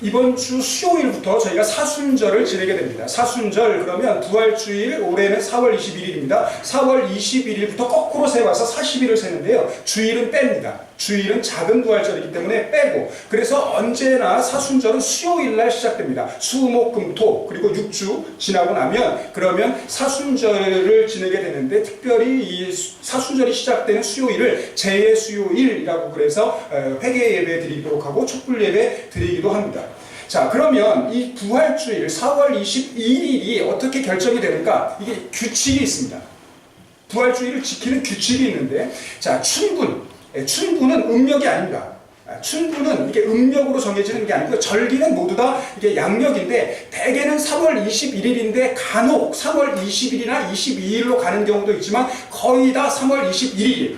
이번 주 수요일부터 저희가 사순절을 지내게 됩니다. 사순절 그러면 부활주일, 올해는 4월 21일입니다. 4월 21일부터 거꾸로 세워서 40일을 세는데요. 주일은 뺍니다. 주일은 작은 부활절이기 때문에 빼고, 그래서 언제나 사순절은 수요일날 시작됩니다. 수, 목, 금, 토, 그리고 6주 지나고 나면 그러면 사순절을 지내게 되는데, 특별히 이 사순절이 시작되는 수요일을 재수요일이라고 그래서 회개 예배 드리도록 하고 촛불 예배 드리기도 합니다. 자, 그러면 이 부활주일 4월 21일이 어떻게 결정이 되는가? 이게 규칙이 있습니다. 부활주일을 지키는 규칙이 있는데, 자, 춘분은 음력이 아닙니다. 춘분은 이게 음력으로 정해지는 게 아니고, 절기는 모두 다 이게 양력인데, 대개는 3월 21일인데 간혹 3월 20일이나 22일로 가는 경우도 있지만 거의 다 3월 21일.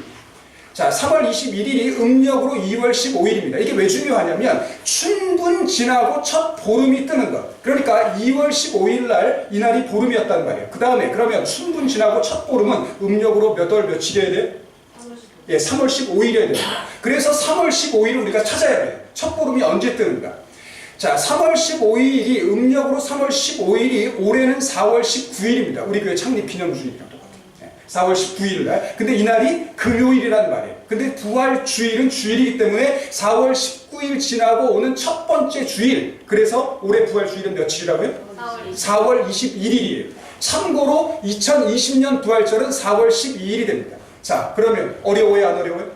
자, 3월 21일이 음력으로 2월 15일입니다. 이게 왜 중요하냐면 춘분 지나고 첫 보름이 뜨는 것. 그러니까 2월 15일 날 이날이 보름이었단 말이에요. 그 다음에 그러면 춘분 지나고 첫 보름은 음력으로 몇 월 며칠이어야 돼요? 예, 3월 15일이어야 됩니다. 그래서 3월 15일을 우리가 찾아야 돼요. 첫 보름이 언제 뜨는가? 자, 3월 15일이 음력으로 3월 15일이 올해는 4월 19일입니다. 우리 교회 창립 기념주일이랑 똑같아요. 4월 19일 날. 근데 이날이 금요일이란 말이에요. 근데 부활주일은 주일이기 때문에 4월 19일 지나고 오는 첫 번째 주일. 그래서 올해 부활주일은 며칠이라고요? 4월 21일이에요. 참고로 2020년 부활절은 4월 12일이 됩니다. 자, 그러면 어려워요, 안 어려워요?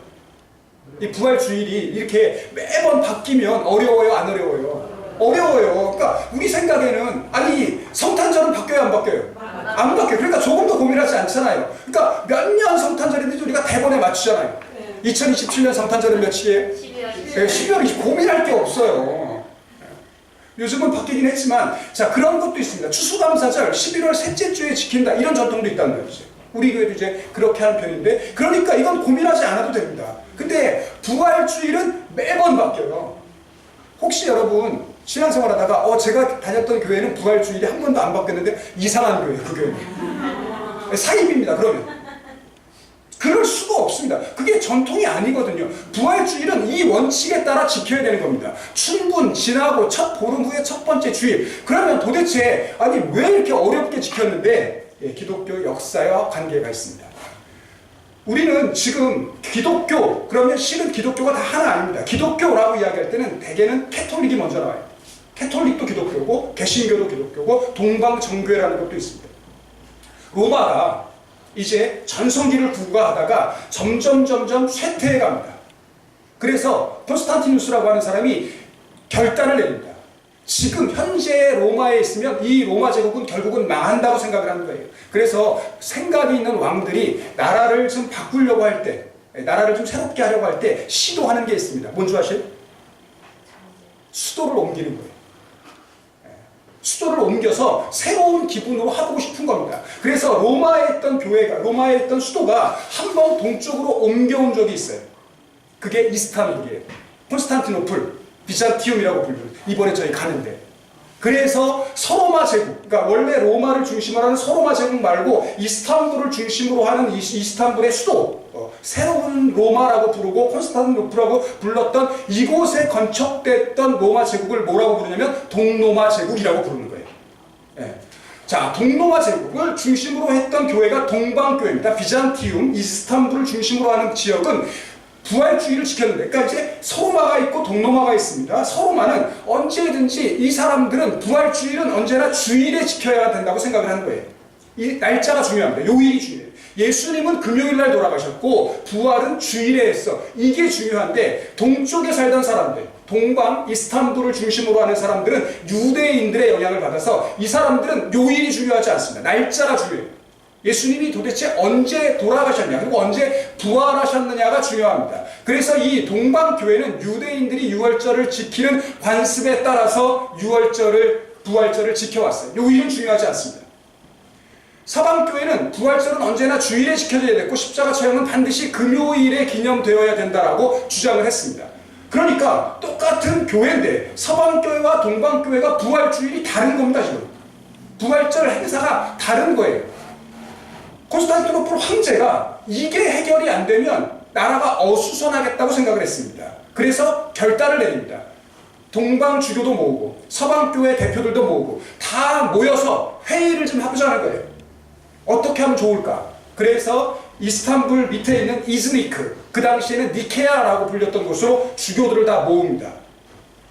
이 부활주일이 이렇게 매번 바뀌면 어려워요, 안 어려워요? 어려워요. 그러니까 우리 생각에는 아니 성탄절은 바뀌어요, 안 바뀌어요? 안 바뀌어요. 그러니까 조금 더 고민하지 않잖아요. 그러니까 몇 년 성탄절인지 우리가 대본에 맞추잖아요. 2027년 성탄절은 며칠이에요? 12월이 고민할 게 없어요. 요즘은 바뀌긴 했지만, 자, 그런 것도 있습니다. 추수감사절 11월 셋째 주에 지킨다, 이런 전통도 있다는 말이죠. 우리 교회도 이제 그렇게 하는 편인데, 그러니까 이건 고민하지 않아도 됩니다. 근데 부활주일은 매번 바뀌어요. 혹시 여러분 신앙생활 하다가 제가 다녔던 교회는 부활주일이 한 번도 안 바뀌었는데 이상한 교회예요, 그 교회는. 사입입니다. 그러면 그럴 수가 없습니다. 그게 전통이 아니거든요. 부활주일은 이 원칙에 따라 지켜야 되는 겁니다. 춘분 지나고 첫 보름 후에 첫 번째 주일. 그러면 도대체 아니 왜 이렇게 어렵게 지켰는데? 기독교 역사와 관계가 있습니다. 우리는 지금 기독교, 그러면 실은 기독교가 다 하나 아닙니다. 기독교라고 이야기할 때는 대개는 캐톨릭이 먼저 나와요. 캐톨릭도 기독교고 개신교도 기독교고 동방정교회라는 것도 있습니다. 로마가 이제 전성기를 구가하다가 점점 쇠퇴해 갑니다. 그래서 콘스탄티누스라고 하는 사람이 결단을 내립니다. 지금 현재 로마에 있으면 이 로마 제국은 결국은 망한다고 생각을 하는 거예요. 그래서 생각이 있는 왕들이 나라를 좀 바꾸려고 할 때, 나라를 좀 새롭게 하려고 할 때 시도하는 게 있습니다. 뭔지 아세요? 수도를 옮기는 거예요. 수도를 옮겨서 새로운 기분으로 하고 싶은 겁니다. 그래서 로마에 있던 교회가, 로마에 있던 수도가 한 번 동쪽으로 옮겨온 적이 있어요. 그게 이스탄불이에요. 콘스탄티노플, 비잔티움이라고 불립니다. 이번에 저희 가는데. 그래서 서로마 제국, 그러니까 원래 로마를 중심으로 하는 서로마 제국 말고 이스탄불을 중심으로 하는 이스탄불의 수도, 새로운 로마라고 부르고 콘스탄티노플이라고 불렀던 이곳에 건축됐던 로마 제국을 뭐라고 부르냐면 동로마 제국이라고 부르는 거예요. 예. 자, 동로마 제국을 중심으로 했던 교회가 동방교회입니다. 비잔티움, 이스탄불을 중심으로 하는 지역은 부활주일을 지켰는데, 그러니까 이제 서로마가 있고 동로마가 있습니다. 서로마는 언제든지 이 사람들은 부활주일은 언제나 주일에 지켜야 된다고 생각을 하는 거예요. 이 날짜가 중요합니다. 요일이 중요해요. 예수님은 금요일날 돌아가셨고 부활은 주일에 했어. 이게 중요한데, 동쪽에 살던 사람들, 동방 이스탄불을 중심으로 하는 사람들은 유대인들의 영향을 받아서 이 사람들은 요일이 중요하지 않습니다. 날짜가 중요해요. 예수님이 도대체 언제 돌아가셨냐, 그리고 언제 부활하셨느냐가 중요합니다. 그래서 이 동방교회는 유대인들이 유월절을 지키는 관습에 따라서 부활절을 지켜왔어요. 요일은 중요하지 않습니다. 서방교회는 부활절은 언제나 주일에 지켜져야 됐고 십자가 처형은 반드시 금요일에 기념되어야 된다라고 주장을 했습니다. 그러니까 똑같은 교회인데 서방교회와 동방교회가 부활주일이 다른 겁니다. 지금 부활절 행사가 다른 거예요. 콘스탄티노플 황제가 이게 해결이 안 되면 나라가 어수선하겠다고 생각을 했습니다. 그래서 결단을 내립니다. 동방주교도 모으고 서방교회 대표들도 모으고 다 모여서 회의를 좀 해보자는 거예요. 어떻게 하면 좋을까? 그래서 이스탄불 밑에 있는 이즈니크, 그 당시에는 니케아라고 불렸던 곳으로 주교들을 다 모읍니다.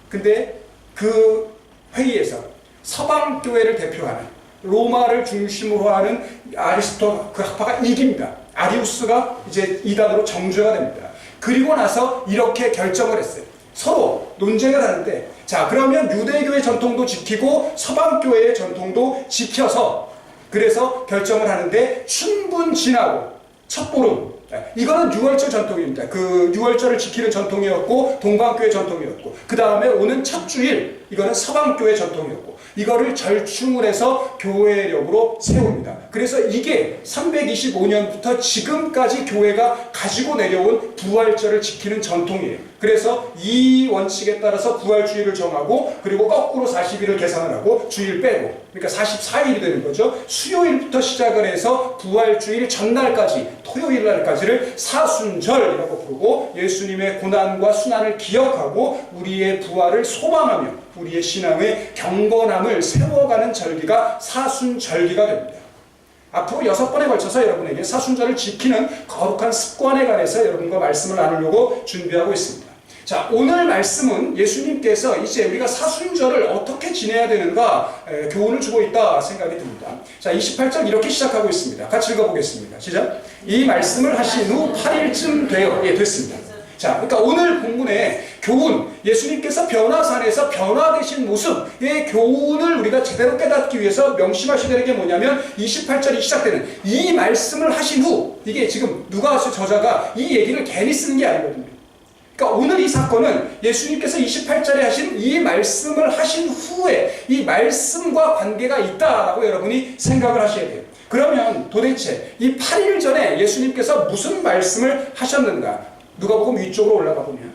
근데 그 회의에서 서방교회를 대표하는 로마를 중심으로 하는 아리스토 그 학파가 이깁니다. 아리우스가 이제 이단으로 정죄가 됩니다. 그리고 나서 이렇게 결정을 했어요. 서로 논쟁을 하는데, 자, 그러면 유대교의 전통도 지키고 서방교회의 전통도 지켜서 그래서 결정을 하는데, 춘분 지나고 첫보름, 이거는 유월절 전통입니다. 그 유월절을 지키는 전통이었고 동방교회 전통이었고, 그 다음에 오는 첫 주일, 이거는 서방교회 전통이었고, 이거를 절충을 해서 교회력으로 세웁니다. 그래서 이게 325년부터 지금까지 교회가 가지고 내려온 부활절을 지키는 전통이에요. 그래서 이 원칙에 따라서 부활주일을 정하고, 그리고 거꾸로 40일을 계산을 하고 주일 빼고, 그러니까 44일이 되는 거죠. 수요일부터 시작을 해서 부활주일 전날까지, 토요일 날까지를 사순절이라고 부르고, 예수님의 고난과 순환을 기억하고 우리의 부활을 소망하며 우리의 신앙의 경건함을 세워가는 절기가 사순절기가 됩니다. 앞으로 6번에 걸쳐서 여러분에게 사순절을 지키는 거룩한 습관에 관해서 여러분과 말씀을 나누려고 준비하고 있습니다. 자, 오늘 말씀은 예수님께서 이제 우리가 사순절을 어떻게 지내야 되는가 교훈을 주고 있다 생각이 듭니다. 자, 28절 이렇게 시작하고 있습니다. 같이 읽어보겠습니다. 시작. 이 말씀을 하신 후 8일쯤 되어, 됐습니다. 자, 그러니까 오늘 본문의 교훈, 예수님께서 변화산에서 변화되신 모습의 교훈을 우리가 제대로 깨닫기 위해서 명심하셔야 되는 게 뭐냐면 28절이 시작되는 이 말씀을 하신 후, 이게 지금 누가 저자가 이 얘기를 괜히 쓰는 게 아니거든요. 그러니까 오늘 이 사건은 예수님께서 28절에 하신 이 말씀을 하신 후에 이 말씀과 관계가 있다라고 여러분이 생각을 하셔야 돼요. 그러면 도대체 이 8일 전에 예수님께서 무슨 말씀을 하셨는가? 누가복음 위쪽으로 올라가 보면,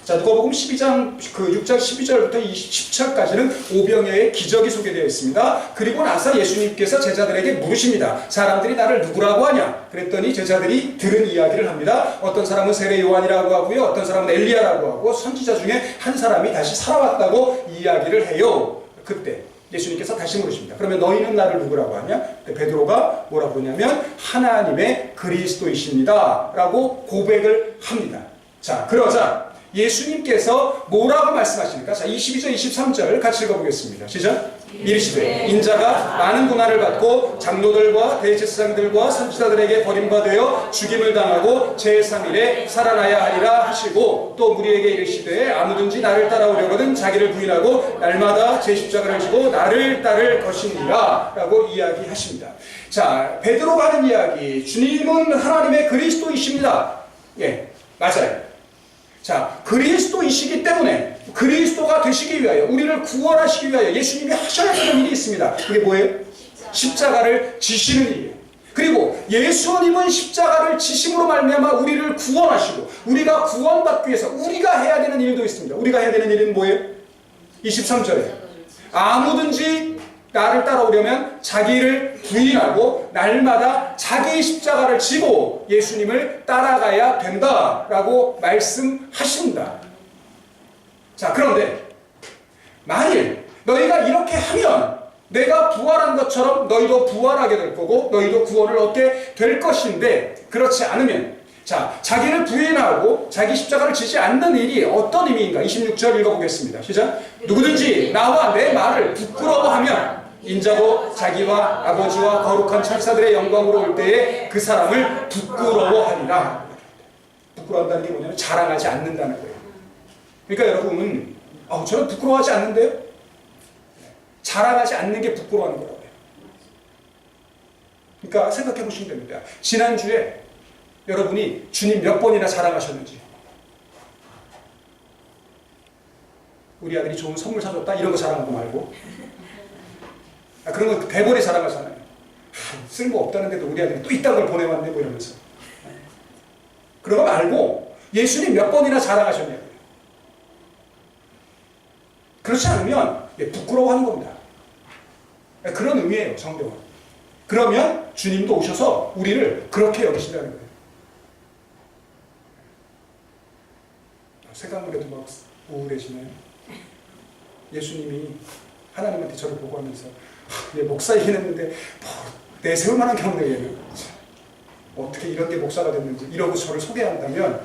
자, 누가복음 12장 그 6장 12절부터 20절까지는 오병이어의 기적이 소개되어 있습니다. 그리고 나서 예수님께서 제자들에게 물으십니다. 사람들이 나를 누구라고 하냐? 그랬더니 제자들이 들은 이야기를 합니다. 어떤 사람은 세례 요한이라고 하고요, 어떤 사람은 엘리야라고 하고, 선지자 중에 한 사람이 다시 살아왔다고 이야기를 해요. 그때 예수님께서 다시 물으십니다. 그러면 너희는 나를 누구라고 하냐? 베드로가 뭐라고 그러냐면 하나님의 그리스도이십니다 라고 고백을 합니다. 자, 그러자 예수님께서 뭐라고 말씀하십니까? 자, 22절, 23절 같이 읽어보겠습니다. 시작. 이르시되 인자가 많은 고난을 받고 장로들과 대제사장들과 선지자들에게 버림받아 죽임을 당하고 제3일에 살아나야 하리라 하시고, 또 무리에게 이르시되 아무든지 나를 따라오려거든 자기를 부인하고 날마다 제 십자가를 지고 나를 따를 것이니라 라고 이야기하십니다. 자, 베드로가 하는 이야기, 주님은 하나님의 그리스도이십니다. 예, 맞아요. 자, 그리스도이시기 때문에 그리스도가 되시기 위하여, 우리를 구원하시기 위하여 예수님이 하셔야 하는 일이 있습니다. 그게 뭐예요? 십자가를 지시는 일이에요. 그리고 예수님은 십자가를 지심으로 말미암아 우리를 구원하시고, 우리가 구원받기 위해서 우리가 해야 되는 일도 있습니다. 우리가 해야 되는 일은 뭐예요? 23절에 아무든지 나를 따라오려면 자기를 부인하고 날마다 자기의 십자가를 지고 예수님을 따라가야 된다라고 말씀하십니다. 자, 그런데 만일 너희가 이렇게 하면 내가 부활한 것처럼 너희도 부활하게 될 거고 너희도 구원을 얻게 될 것인데, 그렇지 않으면, 자, 자기를 부인하고 자기 십자가를 지지 않는 일이 어떤 의미인가? 26절 읽어보겠습니다. 시작. 누구든지 나와 내 말을 부끄러워하면 인자도 자기와 아버지와 거룩한 천사들의 영광으로 올 때에 그 사람을 부끄러워하리라. 부끄러워한다는 게 뭐냐면 자랑하지 않는다는 거예요. 그러니까 여러분, 저는 부끄러워하지 않는데요? 자랑하지 않는 게 부끄러워하는 거라고요. 그러니까 생각해 보시면 됩니다. 지난주에 여러분이 주님 몇 번이나 자랑하셨는지. 우리 아들이 좋은 선물 사줬다 이런 거 자랑한 거 말고, 그런 거 대본에 자랑하잖아요. 쓸모 없다는데도 우리 아들이 또 이딴 걸 보내왔네 뭐 이러면서. 그런 거 말고 예수님 몇 번이나 자랑하셨냐고요. 그렇지 않으면 부끄러워하는 겁니다. 그런 의미예요, 성경은. 그러면 주님도 오셔서 우리를 그렇게 여기신다는 거예요. 생각만 해도 막 우울해지나요? 예수님이 하나님한테 저를 보고 하면서 내 목사이긴 했는데 뭐 내세울 만한 경력이에요. 어떻게 이런 게 목사가 됐는지 이러고 저를 소개한다면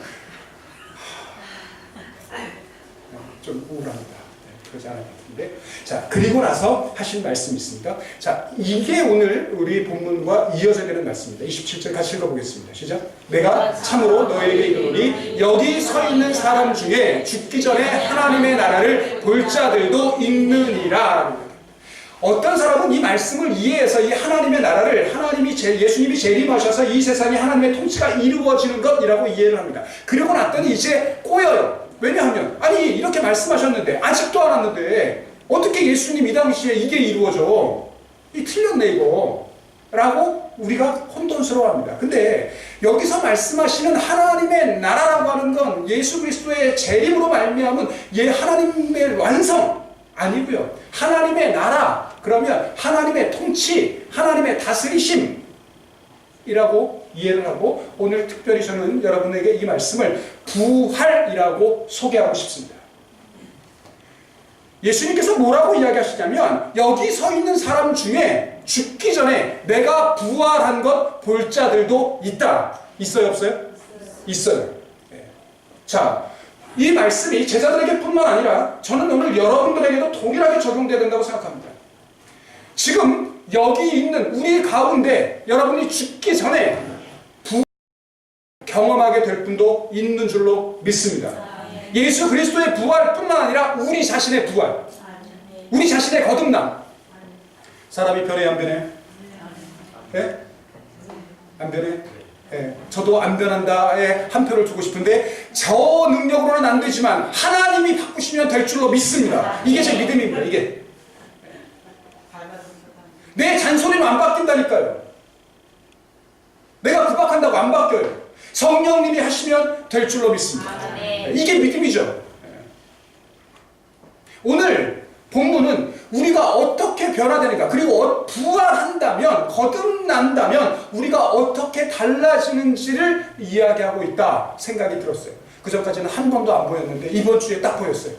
좀 우울합니다. 그러지 않을 것 같은데. 자, 그리고 나서 하신 말씀이 있습니다. 자, 이게 오늘 우리 본문과 이어져야 되는 말씀입니다. 27절 같이 읽어보겠습니다. 시작. 내가 참으로 너에게 이르노니 여기 서 있는 사람 중에 죽기 전에 하나님의 나라를 볼 자들도 있느니라. 어떤 사람은 이 말씀을 이해해서 이 하나님의 나라를 예수님이 재림하셔서 이 세상에 하나님의 통치가 이루어지는 것이라고 이해를 합니다. 그러고 났더니 이제 꼬여요. 왜냐하면 아니 이렇게 말씀하셨는데 아직도 안 왔는데 어떻게 예수님 이 당시에 이게 이루어져? 이 틀렸네 이거 라고 우리가 혼돈스러워합니다. 근데 여기서 말씀하시는 하나님의 나라라고 하는 건 예수 그리스도의 재림으로 말미암은 하나님의 완성 아니고요. 하나님의 나라 그러면 하나님의 통치, 하나님의 다스리심이라고 이해를 하고 오늘 특별히 저는 여러분에게 이 말씀을 부활이라고 소개하고 싶습니다. 예수님께서 뭐라고 이야기하시냐면 여기 서 있는 사람 중에 죽기 전에 내가 부활한 것 볼 자들도 있다. 있어요 없어요? 있어요. 네. 자, 이 말씀이 제자들에게 뿐만 아니라 저는 오늘 여러분들에게도 동일하게 적용되어야 된다고 생각합니다. 지금 여기 있는 우리 가운데 여러분이 죽기 전에 경험하게 될 분도 있는 줄로 믿습니다. 예수 그리스도의 부활뿐만 아니라 우리 자신의 부활, 우리 자신의 거듭남. 사람이 변해 안 변해? 네? 안 변해? 네. 저도 안 변한다에 한 표를 주고 싶은데 저 능력으로는 안 되지만 하나님이 바꾸시면 될 줄로 믿습니다. 이게 제 믿음입니다. 이게 내 잔소리는 안 바뀐다니까요. 내가 구박한다고 안 바뀌어요. 성령님이 하시면 될 줄로 믿습니다. 이게 믿음이죠. 오늘 본문은 우리가 어떻게 변화되는가 그리고 부활한다면 거듭난다면 우리가 어떻게 달라지는지를 이야기하고 있다 생각이 들었어요. 그전까지는 한 번도 안 보였는데 이번 주에 딱 보였어요.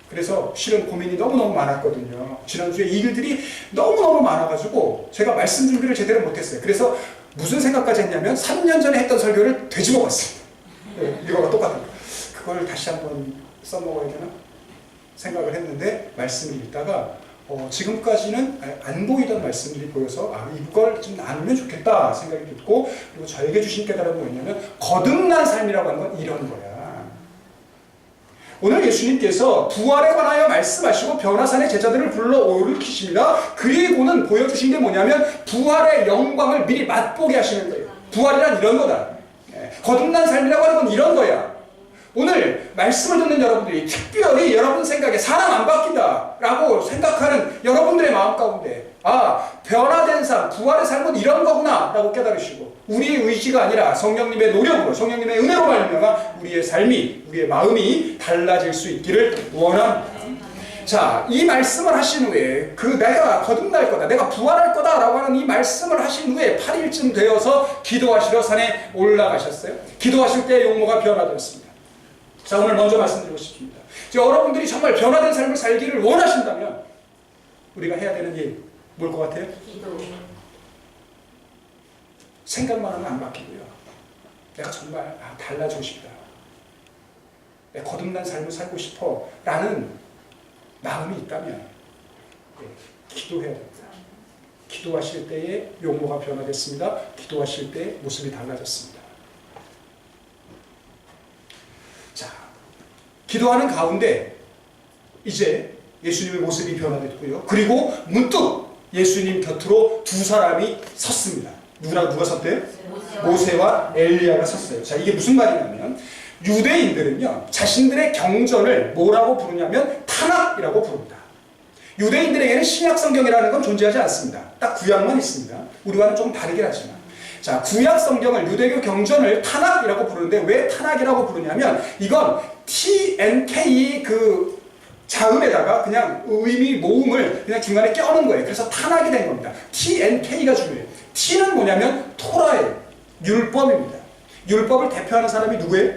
그래서 실은 고민이 너무너무 많았거든요. 지난주에 이 일들이 너무너무 많아가지고 제가 말씀 준비를 제대로 못했어요. 그래서 무슨 생각까지 했냐면 3년 전에 했던 설교를 되짚어 봤습니다. 이거가 똑같은 거. 그걸 다시 한번 써먹어야 되나? 생각을 했는데 말씀을 읽다가 지금까지는 안 보이던 말씀들이 보여서 이걸 좀 나누면 좋겠다 생각이 들고 그리고 저에게 주신 깨달음은 뭐였냐면 거듭난 삶이라고 하는 건 이런 거야. 오늘 예수님께서 부활에 관하여 말씀하시고 변화산의 제자들을 불러 올리십니다. 그리고는 보여주신 게 뭐냐면 부활의 영광을 미리 맛보게 하시는 거예요. 부활이란 이런 거다. 거듭난 삶이라고 하는 건 이런 거야. 오늘 말씀을 듣는 여러분들이 특별히 여러분 생각에 사람 안 바뀐다 라고 생각하는 여러분들의 마음 가운데 변화된 삶, 부활의 삶은 이런 거구나 라고 깨달으시고 우리의 의지가 아니라 성령님의 노력으로 성령님의 은혜로 말미암아 우리의 삶이 우리의 마음이 달라질 수 있기를 원합니다. 자, 이 말씀을 하신 후에 내가 거듭날 거다 내가 부활할 거다 라고 하는 이 말씀을 하신 후에 8일쯤 되어서 기도하시러 산에 올라가셨어요. 기도하실 때 용모가 변화되었습니다. 자, 오늘 먼저 말씀드리고 싶습니다. 여러분들이 정말 변화된 삶을 살기를 원하신다면 우리가 해야 되는 일 뭘 것 같아요? 기도. 생각만 하면 안 바뀌고요. 내가 정말 달라지고 싶다. 내가 거듭난 삶을 살고 싶어 라는 마음이 있다면 기도해야 됩니다. 기도하실 때에 용모가 변화됐습니다. 기도하실 때 모습이 달라졌습니다. 자, 기도하는 가운데 이제 예수님의 모습이 변화됐고요. 그리고 문득 예수님 곁으로 두 사람이 섰습니다. 누가 섰대요? 모세와 엘리야가 섰어요. 자, 이게 무슨 말이냐면 유대인들은요 자신들의 경전을 뭐라고 부르냐면 타낙이라고 부릅니다. 유대인들에게는 신약 성경이라는 건 존재하지 않습니다. 딱 구약만 있습니다. 우리와는 좀 다르긴 하지만 자, 구약 성경을 유대교 경전을 타낙이라고 부르는데 왜 타낙이라고 부르냐면 이건 TNK 자음에다가 그냥 의미 모음을 그냥 중간에 껴놓은 거예요. 그래서 타낙이 된 겁니다. TNK가 중요해요. T는 뭐냐면 토라예요. 율법입니다. 율법을 대표하는 사람이 누구예요?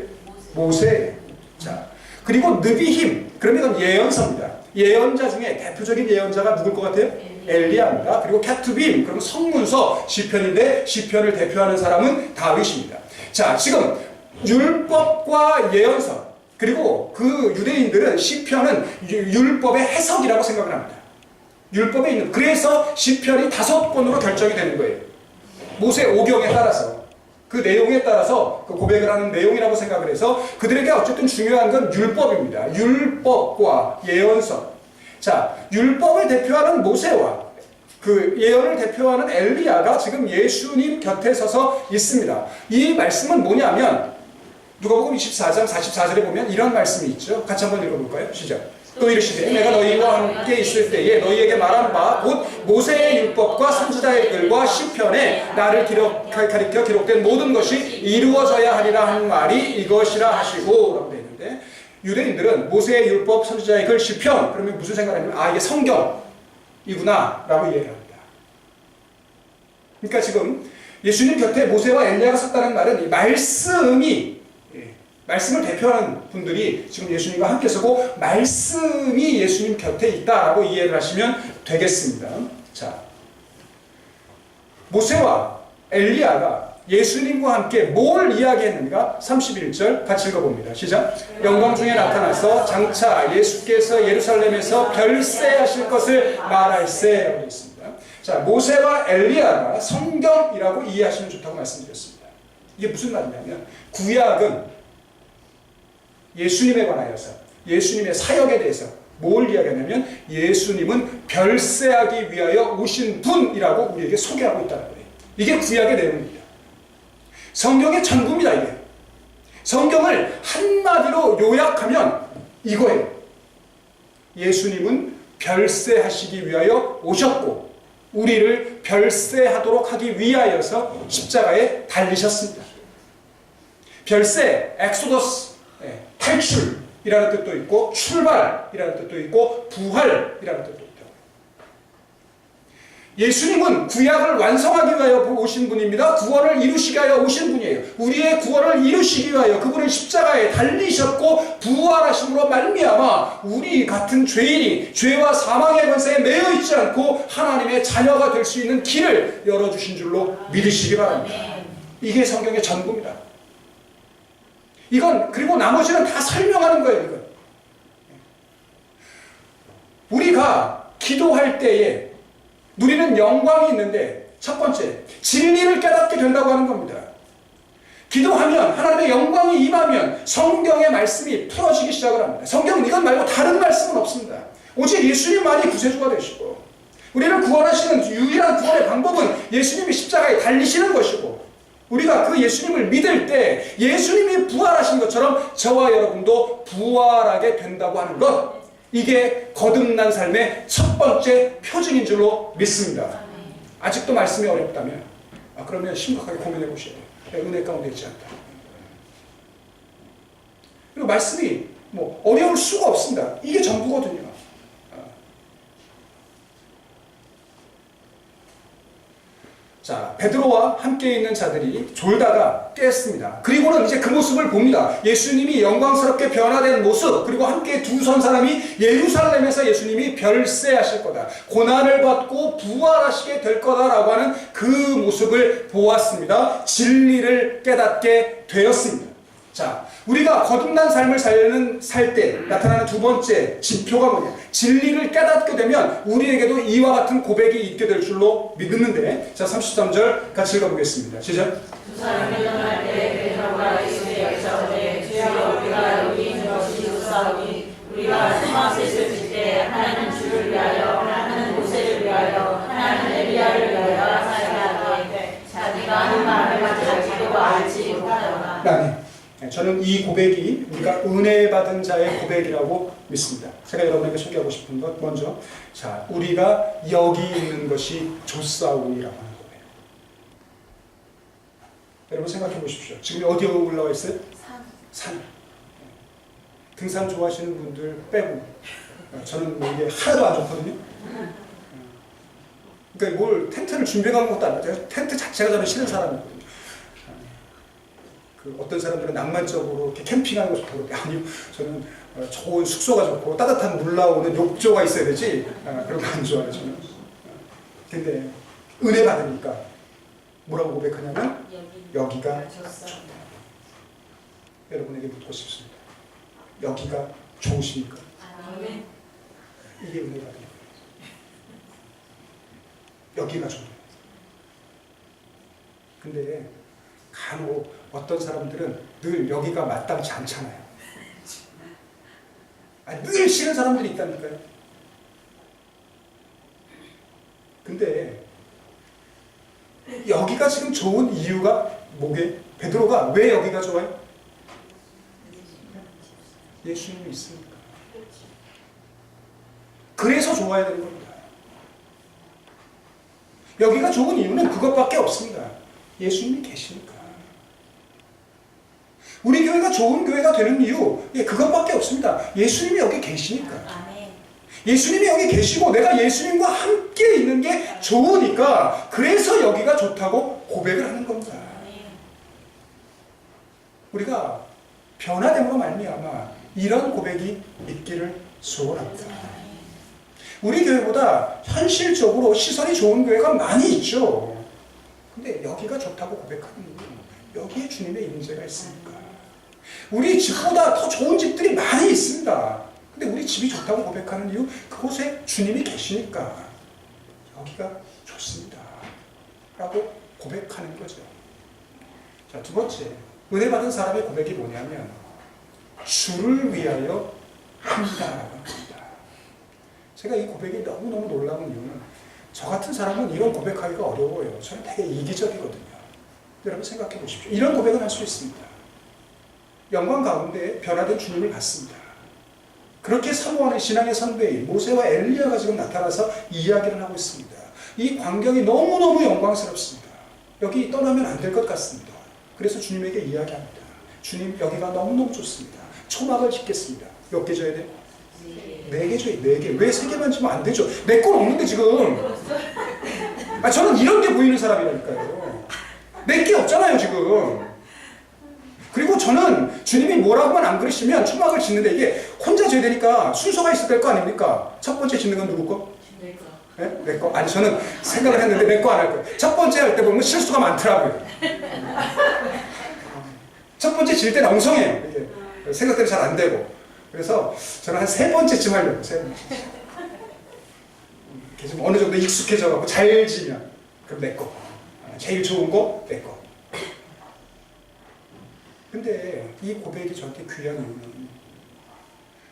모세예요. 자, 그리고 느비힘, 그러면 이건 예언서입니다. 예언자 중에 대표적인 예언자가 누굴 것 같아요? 엘리야입니다. 그리고 캬투빔, 그러면 성문서, 시편인데 시편을 대표하는 사람은 다윗입니다. 자, 지금 율법과 예언서, 그리고 그 유대인들은 시편은 율법의 해석이라고 생각을 합니다. 율법에 있는, 그래서 시편이 5권으로 결정이 되는 거예요. 모세 오경에 따라서, 그 내용에 따라서 그 고백을 하는 내용이라고 생각을 해서 그들에게 어쨌든 중요한 건 율법입니다. 율법과 예언서. 자, 율법을 대표하는 모세와 그 예언을 대표하는 엘리야가 지금 예수님 곁에 서서 있습니다. 이 말씀은 뭐냐면 누가복음 24장 44절에 보면 이런 말씀이 있죠. 같이 한번 읽어볼까요? 시작. 또 이르시되 내가 너희와 함께 있을 때에 너희에게 말한 바 곧 모세의 율법과 선지자의 글과 시편에 나를 가리켜 기록된 모든 것이 이루어져야 하리라 한 말이 이것이라 하시고 라고 되어 있는데, 유대인들은 모세의 율법, 선지자의 글, 시편, 그러면 무슨 생각을 하냐면 이게 성경이구나 라고 이해를 합니다. 그러니까 지금 예수님 곁에 모세와 엘리야가 섰다는 말은 이 말씀을 대표하는 분들이 지금 예수님과 함께 서고 말씀이 예수님 곁에 있다라고 이해를 하시면 되겠습니다. 자, 모세와 엘리야가 예수님과 함께 뭘 이야기했는가? 31절 같이 읽어봅니다. 시작. 영광 중에 나타나서 장차 예수께서 예루살렘에서 별세하실 것을 말할세 라고 있습니다. 자, 모세와 엘리야가 성경이라고 이해하시면 좋다고 말씀드렸습니다. 이게 무슨 말이냐면 구약은 예수님에 관하여서 예수님의 사역에 대해서 뭘 이야기하냐면 예수님은 별세하기 위하여 오신 분이라고 우리에게 소개하고 있다는 거예요. 이게 구약의 내용입니다. 성경의 전부입니다. 이게 성경을 한마디로 요약하면 이거예요. 예수님은 별세하시기 위하여 오셨고 우리를 별세하도록 하기 위하여서 십자가에 달리셨습니다. 별세, 엑소더스, 탈출이라는 뜻도 있고 출발이라는 뜻도 있고 부활이라는 뜻도 있다. 예수님은 구약을 완성하기 위하여 오신 분입니다. 구원을 이루시기 위하여 오신 분이에요. 우리의 구원을 이루시기 위하여 그분은 십자가에 달리셨고 부활하심으로 말미암아 우리 같은 죄인이 죄와 사망의 권세에 매여 있지 않고 하나님의 자녀가 될 수 있는 길을 열어주신 줄로 믿으시기 바랍니다. 이게 성경의 전부입니다. 이건 그리고 나머지는 다 설명하는 거예요. 이건. 우리가 기도할 때에 누리는 영광이 있는데 첫 번째 진리를 깨닫게 된다고 하는 겁니다. 기도하면 하나님의 영광이 임하면 성경의 말씀이 풀어지기 시작을 합니다. 성경은 이것 말고 다른 말씀은 없습니다. 오직 예수님만이 구세주가 되시고 우리를 구원하시는 유일한 구원의 방법은 예수님이 십자가에 달리시는 것이고 우리가 그 예수님을 믿을 때 예수님이 부활하신 것처럼 저와 여러분도 부활하게 된다고 하는 것, 이게 거듭난 삶의 첫 번째 표징인 줄로 믿습니다. 아직도 말씀이 어렵다면 그러면 심각하게 고민해 보셔야 돼요. 은혜 가운데 있지 않다. 그리고 말씀이 어려울 수가 없습니다. 이게 전부거든요. 자, 베드로와 함께 있는 자들이 졸다가 깼습니다. 그리고는 이제 그 모습을 봅니다. 예수님이 영광스럽게 변화된 모습, 그리고 함께 두 선 사람이 예루살렘에서 예수님이 별세하실 거다, 고난을 받고 부활하시게 될 거다라고 하는 그 모습을 보았습니다. 진리를 깨닫게 되었습니다. 자, 우리가 거듭난 삶을 살 때 나타나는 두 번째 지표가 뭐냐? 진리를 깨닫게 되면 우리에게도 이와 같은 고백이 있게 될 줄로 믿는데, 자, 33절 같이 읽어보겠습니다. 시작. 두 사람이 일어날 때 베드로가 예수의 여기서 주여 우리가 여기 있는 것이 좋사오니 우리가 소마셋을 질 때 하나는 주를 위하여 하나는 모세를 위하여 하나는 엘리야를 위하여 하사야하되 자기가 하는 말을 자기도 알지 못하더라. 저는 이 고백이 우리가 은혜 받은 자의 고백이라고 믿습니다. 제가 여러분에게 소개하고 싶은 것 먼저, 자, 우리가 여기 있는 것이 좋사오니라고 하는 고백. 여러분 생각해 보십시오. 지금 어디에 올라와 있어요? 산. 등산 좋아하시는 분들 빼고 저는 이게 하나도 안 좋거든요. 그러니까 뭘 텐트를 준비해 간 것도 아니고 텐트 자체가 저는 싫은 사람이거든요. 그 어떤 사람들은 낭만적으로 이렇게 캠핑하는 거 좋다고 그러는데 아니요. 저는 좋은 숙소가 좋고 따뜻한 물 나오는 욕조가 있어야 되지 그런 거 안 좋아해요. 저는. 근데 은혜 받으니까 뭐라고 고백하냐면 여기가 좋다. 여러분에게 묻고 싶습니다. 여기가 좋으십니까? 아멘. 이게 은혜 받은 거예요. 여기가 좋아요. 근데 간혹 어떤 사람들은 늘 여기가 마땅치 않잖아요. 늘 싫은 사람들이 있다니까요. 근데 여기가 지금 좋은 이유가 뭐게? 베드로가 왜 여기가 좋아요? 예수님이 있으니까. 그래서 좋아야 되는 겁니다. 여기가 좋은 이유는 그것밖에 없습니다. 예수님이 계시니까. 우리 교회가 좋은 교회가 되는 이유 그것밖에 없습니다. 예수님이 여기 계시니까. 예수님이 여기 계시고 내가 예수님과 함께 있는 게 좋으니까 그래서 여기가 좋다고 고백을 하는 겁니다. 우리가 변화됨으로 말미암아 이런 고백이 있기를 소원합니다. 우리 교회보다 현실적으로 시선이 좋은 교회가 많이 있죠. 근데 여기가 좋다고 고백하는 이유는 여기에 주님의 임재가 있으니까. 우리 집보다 더 좋은 집들이 많이 있습니다. 근데 우리 집이 좋다고 고백하는 이유 그곳에 주님이 계시니까 여기가 좋습니다. 라고 고백하는 거죠. 자, 두 번째, 은혜 받은 사람의 고백이 뭐냐면 주를 위하여 한다라고 합니다. 제가 이 고백이 너무너무 놀라운 이유는 저 같은 사람은 이런 고백하기가 어려워요. 저는 되게 이기적이거든요. 여러분 생각해 보십시오. 이런 고백은 할 수 있습니다. 영광 가운데 변화된 주님을 봤습니다. 그렇게 사모하는 신앙의 선배인 모세와 엘리야가 지금 나타나서 이야기를 하고 있습니다. 이 광경이 너무너무 영광스럽습니다. 여기 떠나면 안 될 것 같습니다. 그래서 주님에게 이야기합니다. 주님 여기가 너무너무 좋습니다. 초막을 짓겠습니다. 몇 개 줘야 돼? 4개 줘야 돼. 4개. 왜 3개만 주면 안 되죠? 내 건 없는데 지금. 저는 이런 게 보이는 사람이라니까요. 4개 없잖아요 지금. 그리고 저는 주님이 뭐라고만 안 그러시면 초막을 짓는데 이게 혼자 져야 되니까 순서가 있어야 될 거 아닙니까? 첫 번째 짓는 건 누구 거? 내 거. 네? 내 거? 아니 저는 생각을 했는데 내 거 안 할 거예요. 첫 번째 할 때 보면 실수가 많더라고요. 첫 번째 질 때는 엉성해요. 이게 생각대로 잘 안 되고. 그래서 저는 한 3번째쯤 하려고. 3번째. 좀 어느 정도 익숙해져가지고 잘 지면 그럼 내 거. 제일 좋은 거 내 거. 근데 이 고백이 저한테 귀한 이유는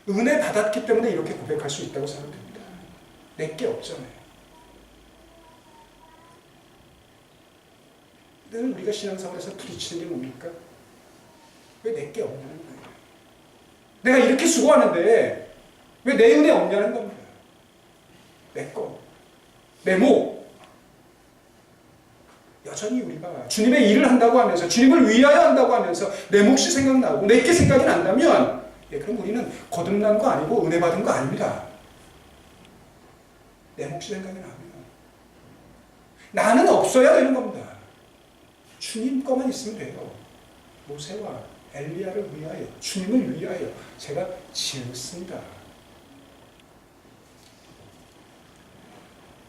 은혜 받았기 때문에 이렇게 고백할 수 있다고 생각됩니다. 내게 없잖아요. 늘 우리가 신앙생활에서 부딪히는 게 뭡니까? 왜 내게 없냐는 거예요. 내가 이렇게 수고하는데 왜 내 은혜 없냐는 겁니다. 내 거, 내 목. 여전히 우리가 주님의 일을 한다고 하면서 주님을 위하여 한다고 하면서 내 몫이 생각나고 내게 생각이 난다면 그럼 우리는 거듭난 거 아니고 은혜 받은 거 아닙니다. 내 몫이 생각이 나면 나는 없어야 되는 겁니다. 주님 거만 있으면 돼요. 모세와 엘리야를 위하여 주님을 위하여 제가 지었습니다.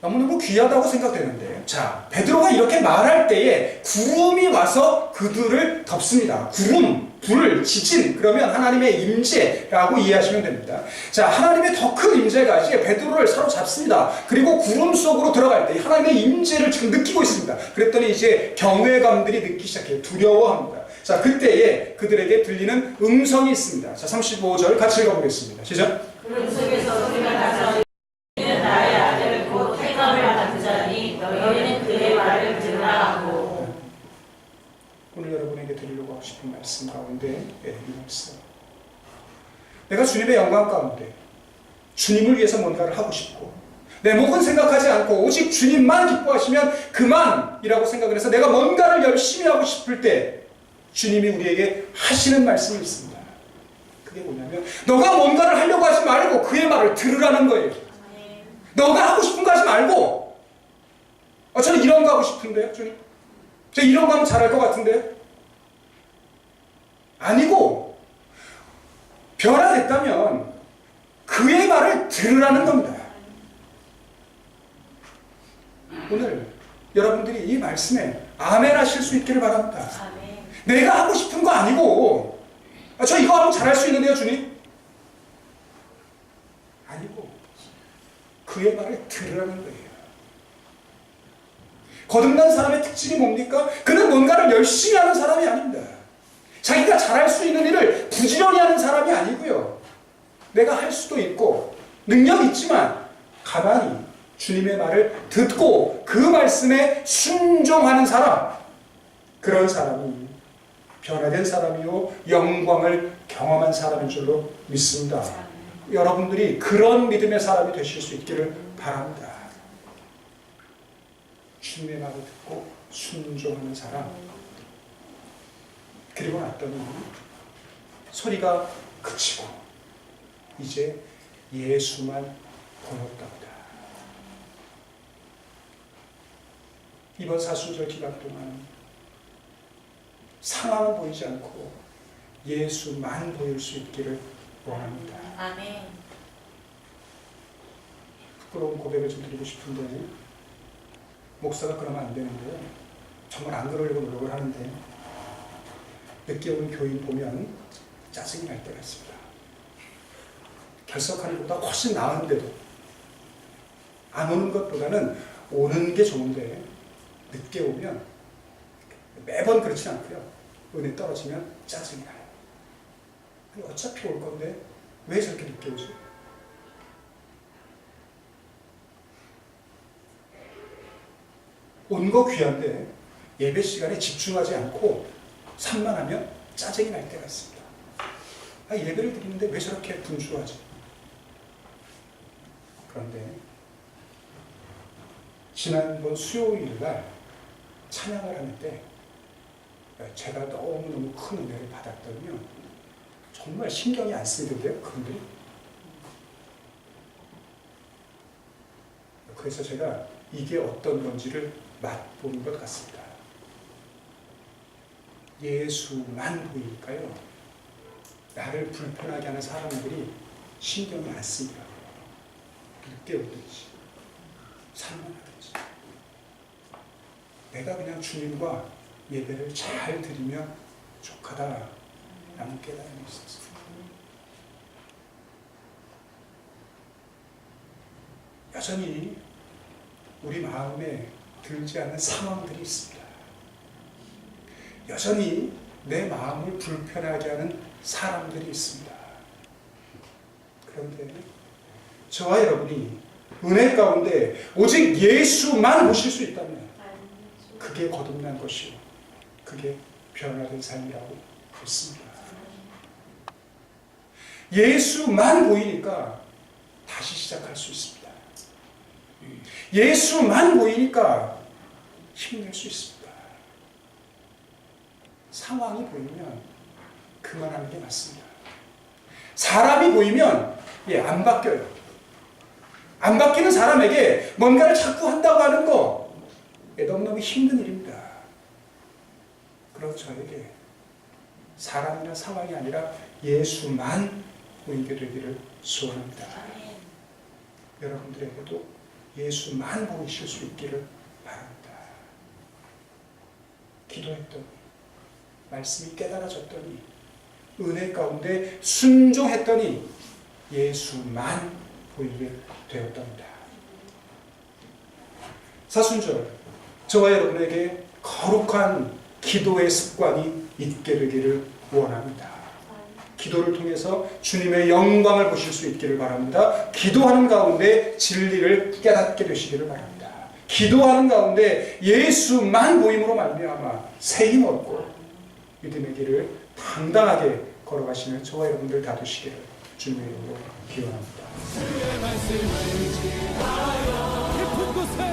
너무너무 귀하다고 생각되는데 자 베드로가 이렇게 말할 때에 구름이 와서 그들을 덮습니다. 구름, 불, 지진 그러면 하나님의 임재라고 이해하시면 됩니다. 자 하나님의 더 큰 임재가 이제 베드로를 사로잡습니다. 그리고 구름 속으로 들어갈 때 하나님의 임재를 지금 느끼고 있습니다. 그랬더니 이제 경외감들이 느끼기 시작해요. 두려워합니다. 자 그때에 그들에게 들리는 음성이 있습니다. 자 35절 같이 읽어보겠습니다. 시작. 구름 속에서 소리가 나서 이는 나의 아들 곧 택함을 받은 자니 너희는 그의 말을 들으라 하고. 오늘 여러분에게 드리려고 하고 싶은 말씀 가운데 이 말씀. 내가 주님의 영광 가운데 주님을 위해서 뭔가를 하고 싶고 내 목은 생각하지 않고 오직 주님만 기뻐하시면 그만이라고 생각을 해서 내가 뭔가를 열심히 하고 싶을 때 주님이 우리에게 하시는 말씀이 있습니다. 그게 뭐냐면 너가 뭔가를 하려고 하지 말고 그의 말을 들으라는 거예요. 너가 하고 싶은 거 하지 말고 저는 이런 거 하고 싶은데요. 주님. 저 이런 거 하면 잘할 것 같은데요. 아니고 변화됐다면 그의 말을 들으라는 겁니다. 오늘 여러분들이 이 말씀에 아멘 하실 수 있기를 바랍니다. 아멘. 내가 하고 싶은 거 아니고 저 이거 하면 잘할 수 있는데요 주님? 아니고 그의 말을 들으라는 거예요. 거듭난 사람의 특징이 뭡니까? 그는 뭔가를 열심히 하는 사람이 아닙니다. 자기가 잘할 수 있는 일을 부지런히 하는 사람이 아니고요. 내가 할 수도 있고 능력이 있지만 가만히 주님의 말을 듣고 그 말씀에 순종하는 사람, 그런 사람이 변화된 사람이요 영광을 경험한 사람인 줄로 믿습니다. 여러분들이 그런 믿음의 사람이 되실 수 있기를 바랍니다. 주님의 말을 듣고 순종하는 사람. 그리고 났더니 소리가 그치고 이제 예수만 보였답니다. 이번 사순절 기간 동안 상황은 보이지 않고 예수만 보일 수 있기를 원합니다. 아멘. 부끄러운 고백을 좀 드리고 싶은데 목사가 그러면 안 되는데 정말 안 그러려고 노력을 하는데 늦게 오는 교인 보면 짜증이 날 때가 있습니다. 결석하는 것보다 훨씬 나은데도 안 오는 것보다는 오는 게 좋은데 늦게 오면 매번 그렇지 않고요. 은혜 떨어지면 짜증이 나요. 아니 어차피 올 건데 왜 저렇게 늦게 오지? 온 거 귀한데 예배 시간에 집중하지 않고 산만하면 짜증이 날 때가 있습니다. 아, 예배를 드리는데 왜 저렇게 분주하지? 그런데 지난번 수요일 날 찬양을 하는데 제가 너무너무 큰 은혜를 받았더니요. 정말 신경이 안 쓰이던데요, 그분들이. 그래서 제가 이게 어떤 건지를 맛보는 것 같습니다. 예수만 보이니까요. 나를 불편하게 하는 사람들이 신경이 안 쓰이더라고요. 늦게 오든지 산만하든지 내가 그냥 주님과 예배를 잘 드리면 족하다 라는 깨달음이 있었어요. 여전히 우리 마음에 들지 않는 상황들이 있습니다. 여전히 내 마음을 불편하게 하는 사람들이 있습니다. 그런데 저와 여러분이 은혜 가운데 오직 예수만 보실 수 있다면 그게 거듭난 것이요 그게 변화된 삶이라고 믿습니다. 예수만 보이니까 다시 시작할 수 있습니다. 예수만 보이니까 힘낼 수 있습니다. 상황이 보이면 그만하는 게 맞습니다. 사람이 보이면 안 바뀌어요. 안 바뀌는 사람에게 뭔가를 자꾸 한다고 하는 거 너무너무 힘든 일입니다. 그래서 저에게 사람이나 상황이 아니라 예수만 보이게 되기를 소원합니다. 여러분들에게도 예수만 보이실 수 있기를 바랍니다. 기도했더니 말씀이 깨달아졌더니 은혜 가운데 순종했더니 예수만 보이게 되었답니다. 사순절 저와 여러분에게 거룩한 기도의 습관이 있게 되기를 원합니다. 기도를 통해서 주님의 영광을 보실 수 있기를 바랍니다. 기도하는 가운데 진리를 깨닫게 되시기를 바랍니다. 기도하는 가운데 예수만 보임으로 말미암아 새 힘 얻고 믿음의 길을 당당하게 걸어가시는 저와 여러분들 다 되시기를 주님의 이름으로 기원합니다. 깊은 곳에